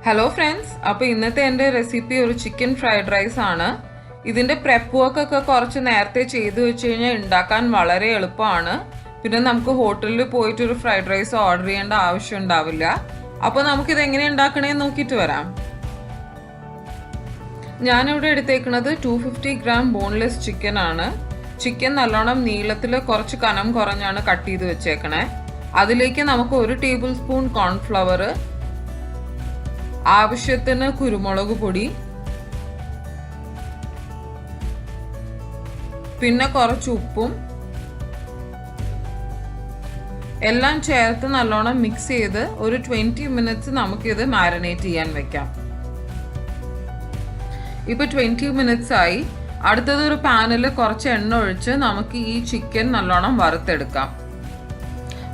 Hello friends, അപ്പോൾ ഇന്നത്തെ എൻ്റെ റെസിപ്പി ഒരു ചിക്കൻ ഫ്രൈഡ് റൈസ് ആണ്. ഇതിൻ്റെ പ്രെപ്പ് വർക്കൊക്കെ കുറച്ച് നേരത്തെ ചെയ്തു വെച്ച് കഴിഞ്ഞാൽ ഉണ്ടാക്കാൻ വളരെ എളുപ്പമാണ്. പിന്നെ നമുക്ക് ഹോട്ടലിൽ പോയിട്ട് ഒരു ഫ്രൈഡ് റൈസ് ഓർഡർ ചെയ്യേണ്ട ആവശ്യം ഉണ്ടാവില്ല. അപ്പോൾ നമുക്കിത് എങ്ങനെ ഉണ്ടാക്കണേന്ന് നോക്കിയിട്ട് വരാം. ഞാനിവിടെ എടുത്തേക്കുന്നത് 250 ഗ്രാം ബോൺലെസ് ചിക്കൻ ആണ്. ചിക്കൻ നല്ലോണം നീളത്തിൽ കുറച്ച് കനം കുറഞ്ഞാണ് കട്ട് ചെയ്ത് വെച്ചേക്കണേ. അതിലേക്ക് നമുക്ക് 1 ടേബിൾ സ്പൂൺ കോൺഫ്ലവർ, ആവശ്യത്തിന് കുരുമുളക് പൊടി, പിന്നെ കുറച്ച് ഉപ്പും എല്ലാം ചേർത്ത് നല്ലോണം മിക്സ് ചെയ്ത് ഒരു 20 മിനിറ്റ്സ് നമുക്കിത് മാരിനേറ്റ് ചെയ്യാൻ വെക്കാം. ഇപ്പൊ 20 മിനിറ്റ്സ് ആയി. അടുത്തത് ഒരു പാനിൽ കുറച്ച് എണ്ണ ഒഴിച്ച് നമുക്ക് ഈ ചിക്കൻ നല്ലോണം വറുത്തെടുക്കാം.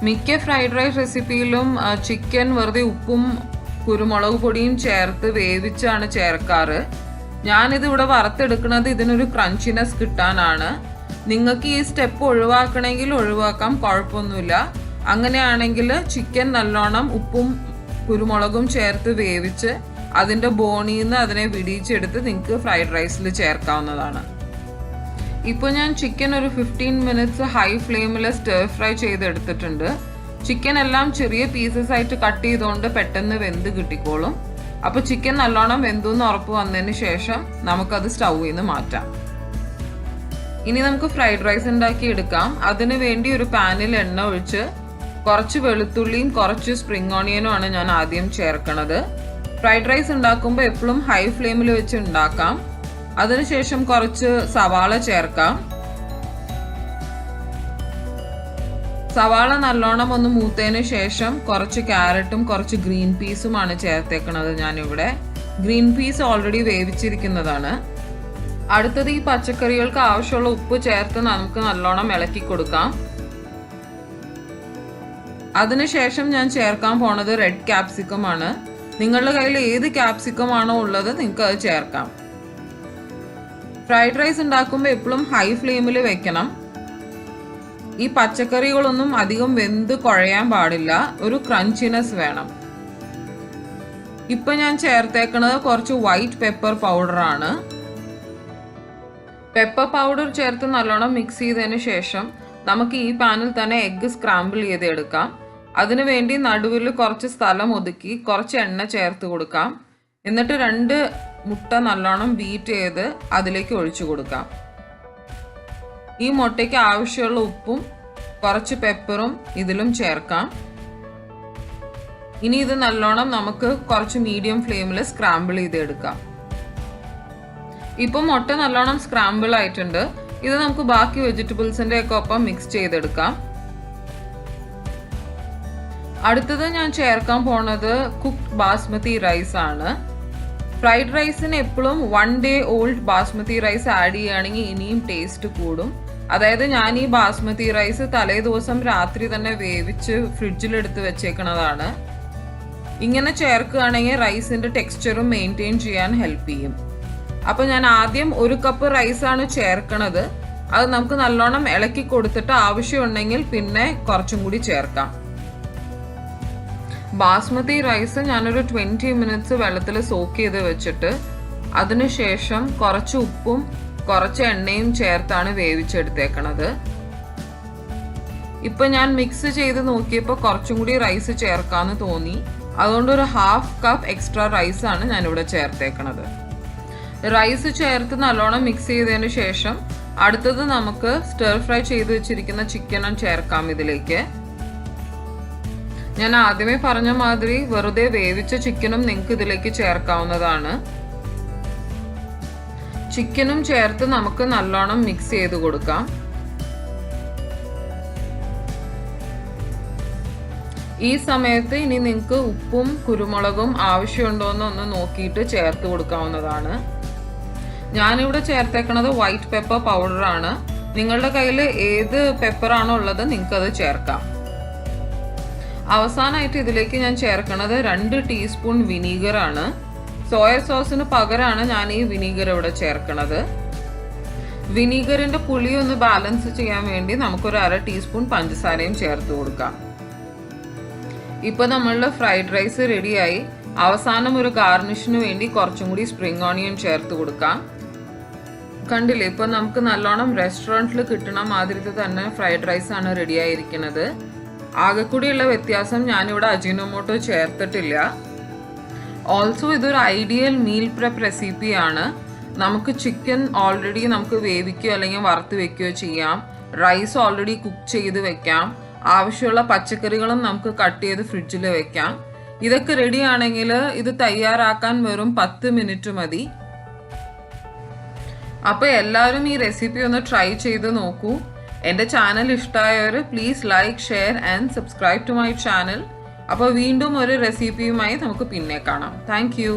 മിക്ക ഫ്രൈഡ് റൈസ് റെസിപ്പിയിലും ചിക്കൻ വെറുതെ ഉപ്പും കുരുമുളക് പൊടിയും ചേർത്ത് വേവിച്ചാണ് ചേർക്കാറ്. ഞാനിത് ഇവിടെ വറുത്തെടുക്കുന്നത് ഇതിനൊരു ക്രഞ്ചിനെസ് കിട്ടാനാണ്. നിങ്ങൾക്ക് ഈ സ്റ്റെപ്പ് ഒഴിവാക്കണമെങ്കിൽ ഒഴിവാക്കാം, കുഴപ്പമൊന്നുമില്ല. അങ്ങനെയാണെങ്കിൽ ചിക്കൻ നല്ലോണം ഉപ്പും കുരുമുളകും ചേർത്ത് വേവിച്ച് അതിൻ്റെ ബോണിൽ നിന്ന് അതിനെ വിടിയിച്ചെടുത്ത് നിങ്ങൾക്ക് ഫ്രൈഡ് റൈസിൽ ചേർക്കാവുന്നതാണ്. ഇപ്പോൾ ഞാൻ ചിക്കൻ ഒരു 15 മിനിറ്റ്സ് ഹൈ ഫ്ലെയിമിൽ സ്റ്റർ ഫ്രൈ ചെയ്തെടുത്തിട്ടുണ്ട്. ചിക്കൻ എല്ലാം ചെറിയ പീസസ് ആയിട്ട് കട്ട് ചെയ്തുകൊണ്ട് പെട്ടെന്ന് വെന്ത് കിട്ടിക്കോളും. അപ്പോൾ ചിക്കൻ നല്ലോണം വെന്തെന്ന് ഉറപ്പ് വന്നതിന് ശേഷം നമുക്കത് സ്റ്റൗവിൽ നിന്ന് മാറ്റാം. ഇനി നമുക്ക് ഫ്രൈഡ് റൈസ് ഉണ്ടാക്കി എടുക്കാം. അതിനു വേണ്ടി ഒരു പാനിൽ എണ്ണ ഒഴിച്ച് കുറച്ച് വെളുത്തുള്ളിയും കുറച്ച് സ്പ്രിംഗ് ഓണിയനും ആണ് ഞാൻ ആദ്യം ചേർക്കണത്. ഫ്രൈഡ് റൈസ് ഉണ്ടാക്കുമ്പോൾ എപ്പോഴും ഹൈ ഫ്ലെയിമിൽ വെച്ച് ഉണ്ടാക്കാം. അതിനുശേഷം കുറച്ച് സവാള ചേർക്കാം. സവാള നല്ലോണം ഒന്ന് മൂത്തതിന് ശേഷം കുറച്ച് ക്യാരറ്റും കുറച്ച് ഗ്രീൻ പീസുമാണ് ചേർത്തേക്കണത്. ഞാനിവിടെ ഗ്രീൻ പീസ് ഓൾറെഡി വേവിച്ചിരിക്കുന്നതാണ്. അടുത്തത് ഈ പച്ചക്കറികൾക്ക് ആവശ്യമുള്ള ഉപ്പ് ചേർത്ത് നമുക്ക് നല്ലോണം ഇളക്കി കൊടുക്കാം. അതിനുശേഷം ഞാൻ ചേർക്കാൻ പോണത് റെഡ് ക്യാപ്സിക്കം ആണ്. നിങ്ങളുടെ കയ്യിൽ ഏത് ക്യാപ്സിക്കം ആണോ ഉള്ളത് നിങ്ങൾക്ക് അത് ചേർക്കാം. ഫ്രൈഡ് റൈസ് ഉണ്ടാക്കുമ്പോൾ എപ്പോഴും ഹൈ ഫ്ലെയിമിൽ വെക്കണം. ഈ പച്ചക്കറികളൊന്നും അധികം വെന്ത് കുഴയാൻ പാടില്ല, ഒരു ക്രഞ്ചിനെസ് വേണം. ഇപ്പൊ ഞാൻ ചേർത്തേക്കുന്നത് കുറച്ച് വൈറ്റ് പെപ്പർ പൗഡർ ആണ്. പെപ്പർ പൗഡർ ചേർത്ത് നല്ലോണം മിക്സ് ചെയ്തതിന് ശേഷം നമുക്ക് ഈ പാനിൽ തന്നെ എഗ്ഗ് സ്ക്രാമ്പിൾ ചെയ്തെടുക്കാം. അതിനു വേണ്ടി നടുവിൽ കുറച്ച് സ്ഥലം ഒതുക്കി കുറച്ച് എണ്ണ ചേർത്ത് കൊടുക്കാം. എന്നിട്ട് 2 മുട്ട നല്ലോണം ബീറ്റ് ചെയ്ത് അതിലേക്ക് ഒഴിച്ചു കൊടുക്കാം. ഈ മുട്ടയ്ക്ക് ആവശ്യമുള്ള ഉപ്പും കുറച്ച് പെപ്പറും ഇതിലും ചേർക്കാം. ഇനി ഇത് നല്ലോണം നമുക്ക് കുറച്ച് മീഡിയം ഫ്ലെയിമിൽ സ്ക്രാമ്പിൾ ചെയ്തെടുക്കാം. ഇപ്പം മുട്ട നല്ലോണം സ്ക്രാമ്പിൾ ആയിട്ടുണ്ട്. ഇത് നമുക്ക് ബാക്കി വെജിറ്റബിൾസിന്റെ ഒക്കെ ഒപ്പം മിക്സ് ചെയ്തെടുക്കാം. അടുത്തത് ഞാൻ ചേർക്കാൻ പോണത് കുക്ക്ഡ് ബാസ്മതി റൈസ് ആണ്. ഫ്രൈഡ് റൈസിന് എപ്പോഴും 1 day old basmati rice add ചെയ്യുകയാണെങ്കിൽ ഇനിയും ടേസ്റ്റ് കൂടും. അതായത് ഞാൻ ഈ ബാസ്മതി റൈസ് തലേ ദിവസം രാത്രി തന്നെ വേവിച്ച് ഫ്രിഡ്ജിലെടുത്ത് വെച്ചേക്കണതാണ്. ഇങ്ങനെ ചേർക്കുകയാണെങ്കിൽ റൈസിന്റെ ടെക്സ്ചറും മെയിൻറ്റെയിൻ ചെയ്യാൻ ഹെൽപ്പ് ചെയ്യും. അപ്പോൾ ഞാൻ ആദ്യം 1 കപ്പ് റൈസാണ് ചേർക്കണത്. അത് നമുക്ക് നല്ലോണം ഇളക്കി കൊടുത്തിട്ട് ആവശ്യമുണ്ടെങ്കിൽ പിന്നെ കുറച്ചും കൂടി ചേർക്കാം. ബാസ്മതി റൈസ് ഞാനൊരു 20 മിനിറ്റ്സ് വെള്ളത്തിൽ സോക്ക് ചെയ്ത് വെച്ചിട്ട് അതിനുശേഷം കുറച്ച് ഉപ്പും കുറച്ച് എണ്ണയും ചേർത്താണ് വേവിച്ചെടുത്തേക്കണത്. ഇപ്പൊ ഞാൻ മിക്സ് ചെയ്ത് നോക്കിയപ്പോൾ കുറച്ചും കൂടി റൈസ് ചേർക്കാന്ന് തോന്നി. അതുകൊണ്ട് ഒരു 1/2 കപ്പ് എക്സ്ട്രാ റൈസ് ആണ് ഞാനിവിടെ ചേർത്തേക്കണത്. റൈസ് ചേർത്ത് നല്ലോണം മിക്സ് ചെയ്തതിന് ശേഷം അടുത്തത് നമുക്ക് സ്റ്റർ ഫ്രൈ ചെയ്ത് വെച്ചിരിക്കുന്ന ചിക്കനും ചേർക്കാം ഇതിലേക്ക്. ഞാൻ ആദ്യമേ പറഞ്ഞ മാതിരി വെറുതെ വേവിച്ച ചിക്കനും നിങ്ങൾക്ക് ഇതിലേക്ക് ചേർക്കാവുന്നതാണ്. ചിക്കനും ചേർത്ത് നമുക്ക് നല്ലോണം മിക്സ് ചെയ്ത് കൊടുക്കാം. ഈ സമയത്ത് ഇനി നിങ്ങൾക്ക് ഉപ്പും കുരുമുളകും ആവശ്യമുണ്ടോയെന്ന് ഒന്ന് നോക്കിയിട്ട് ചേർത്ത് കൊടുക്കാവുന്നതാണ്. ഞാനിവിടെ ചേർത്തേക്കണത് വൈറ്റ് പെപ്പർ പൗഡർ ആണ്. നിങ്ങളുടെ കയ്യിൽ ഏത് പെപ്പറാണോ ഉള്ളത് നിങ്ങൾക്കത് ചേർക്കാം. അവസാനമായിട്ട് ഇതിലേക്ക് ഞാൻ ചേർക്കണത് 2 ടീസ്പൂൺ വിനീഗർ ആണ്. സോയ സോസിന് പകരമാണ് ഞാൻ ഈ വിനീഗർ ഇവിടെ ചേർക്കണത്. വിനീഗറിന്റെ പുളി ഒന്ന് ബാലൻസ് ചെയ്യാൻ വേണ്ടി നമുക്കൊരു 1/2 ടീസ്പൂൺ പഞ്ചസാരയും ചേർത്ത് കൊടുക്കാം. ഇപ്പൊ നമ്മളുടെ ഫ്രൈഡ് റൈസ് റെഡിയായി. അവസാനം ഒരു ഗാർണിഷിന് വേണ്ടി കുറച്ചും കൂടി സ്പ്രിംഗ് ഓണിയൻ ചേർത്ത് കൊടുക്കാം. കണ്ടില്ലേ, ഇപ്പം നമുക്ക് നല്ലോണം റെസ്റ്റോറൻറ്റിൽ കിട്ടണ മാതിരത്തെ തന്നെ ഫ്രൈഡ് റൈസ് ആണ് റെഡി ആയിരിക്കുന്നത്. ആകെ കൂടിയുള്ള വ്യത്യാസം ഞാനിവിടെ അജിനോമോട്ടോ ചേർത്തിട്ടില്ല. ഓൾസോ ഇതൊരു ഐഡിയൽ മീൽ പ്രെപ്പ് റെസിപ്പിയാണ്. നമുക്ക് ചിക്കൻ ഓൾറെഡി നമുക്ക് വേവിക്കുകയോ അല്ലെങ്കിൽ വറുത്ത് വെക്കുകയോ ചെയ്യാം. റൈസ് ഓൾറെഡി കുക്ക് ചെയ്ത് വെക്കാം. ആവശ്യമുള്ള പച്ചക്കറികളും നമുക്ക് കട്ട് ചെയ്ത് ഫ്രിഡ്ജിൽ വെക്കാം. ഇതൊക്കെ റെഡി ആണെങ്കിൽ ഇത് തയ്യാറാക്കാൻ വെറും 10 മിനിറ്റ് മതി. അപ്പോൾ എല്ലാവരും ഈ റെസിപ്പി ഒന്ന് ട്രൈ ചെയ്ത് നോക്കൂ. എൻ്റെ ചാനൽ ഇഷ്ടമായവർ please like, share and subscribe to my channel. അപ്പോൾ വീണ്ടും ഒരു റെസിപ്പിയുമായി നമുക്ക് പിന്നെ കാണാം. Thank U.